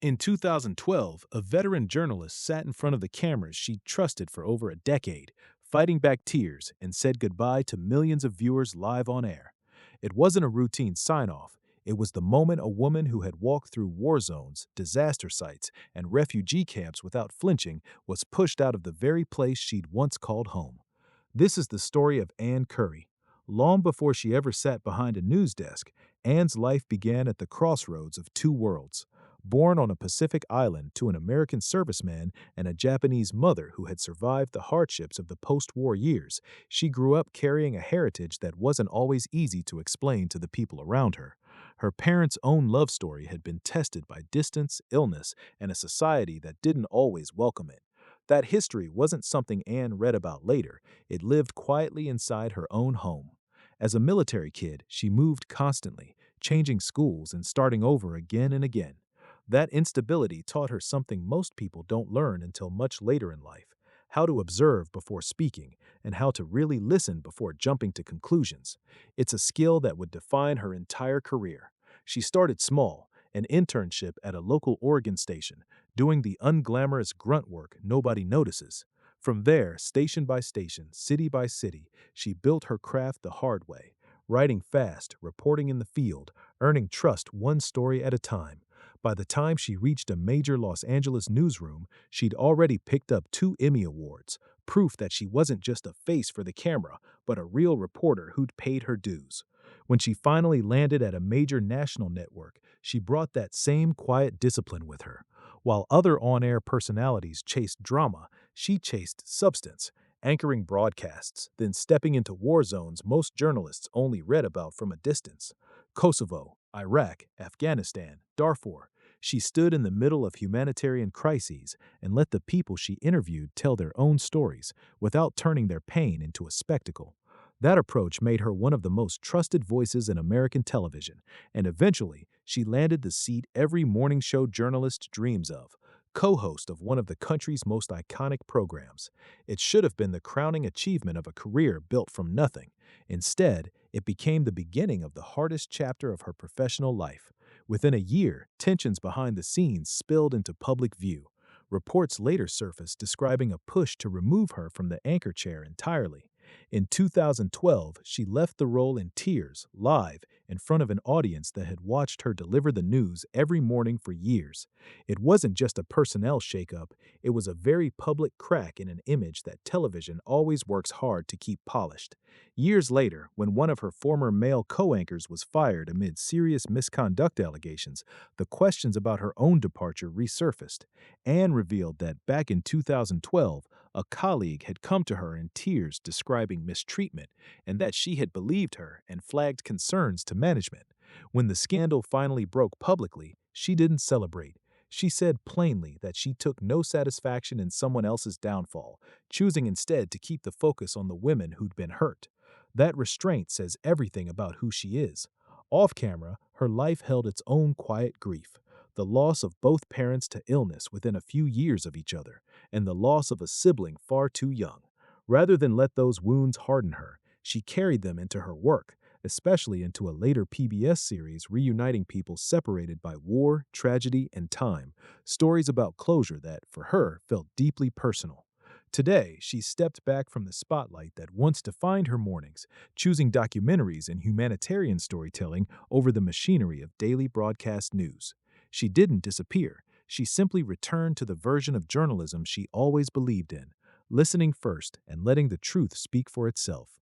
In 2012, a veteran journalist sat in front of the cameras she trusted for over a decade, fighting back tears, and said goodbye to millions of viewers live on air. It wasn't a routine sign off, it was the moment a woman who had walked through war zones, disaster sites, and refugee camps without flinching was pushed out of the very place she'd once called home. This is the story of Ann Curry. Long before she ever sat behind a news desk, Ann's life began at the crossroads of two worlds. Born on a Pacific island to an American serviceman and a Japanese mother who had survived the hardships of the post war years, she grew up carrying a heritage that wasn't always easy to explain to the people around her. Her parents' own love story had been tested by distance, illness, and a society that didn't always welcome it. That history wasn't something Anne read about later, it lived quietly inside her own home. As a military kid, she moved constantly, changing schools and starting over again and again. That instability taught her something most people don't learn until much later in life: how to observe before speaking, and how to really listen before jumping to conclusions. It's a skill that would define her entire career. She started small, an internship at a local Oregon station, doing the unglamorous grunt work nobody notices. From there, station by station, city by city, she built her craft the hard way, writing fast, reporting in the field, earning trust one story at a time. By the time she reached a major Los Angeles newsroom, she'd already picked up 2 Emmy Awards, proof that she wasn't just a face for the camera, but a real reporter who'd paid her dues. When she finally landed at a major national network, she brought that same quiet discipline with her. While other on air personalities chased drama, she chased substance, anchoring broadcasts, then stepping into war zones most journalists only read about from a distance: Kosovo, Iraq, Afghanistan, Darfur. She stood in the middle of humanitarian crises and let the people she interviewed tell their own stories without turning their pain into a spectacle. That approach made her one of the most trusted voices in American television, and eventually, she landed the seat every morning show journalist dreams of: co host of one of the country's most iconic programs. It should have been the crowning achievement of a career built from nothing. Instead, it became the beginning of the hardest chapter of her professional life. Within a year, tensions behind the scenes spilled into public view. Reports later surfaced describing a push to remove her from the anchor chair entirely. In 2012, she left the role in tears, live, in front of an audience that had watched her deliver the news every morning for years. It wasn't just a personnel shakeup, it was a very public crack in an image that television always works hard to keep polished. Years later, when one of her former male co anchors was fired amid serious misconduct allegations, the questions about her own departure resurfaced. Anne revealed that back in 2012, a colleague had come to her in tears describing mistreatment, and that she had believed her and flagged concerns to management. When the scandal finally broke publicly, she didn't celebrate. She said plainly that she took no satisfaction in someone else's downfall, choosing instead to keep the focus on the women who'd been hurt. That restraint says everything about who she is. Off camera, her life held its own quiet grief: the loss of both parents to illness within a few years of each other, and the loss of a sibling far too young. Rather than let those wounds harden her, she carried them into her work, especially into a later PBS series reuniting people separated by war, tragedy, and time, stories about closure that, for her, felt deeply personal. Today, she's stepped back from the spotlight that once defined her mornings, choosing documentaries and humanitarian storytelling over the machinery of daily broadcast news. She didn't disappear. She simply returned to the version of journalism she always believed in: listening first and letting the truth speak for itself.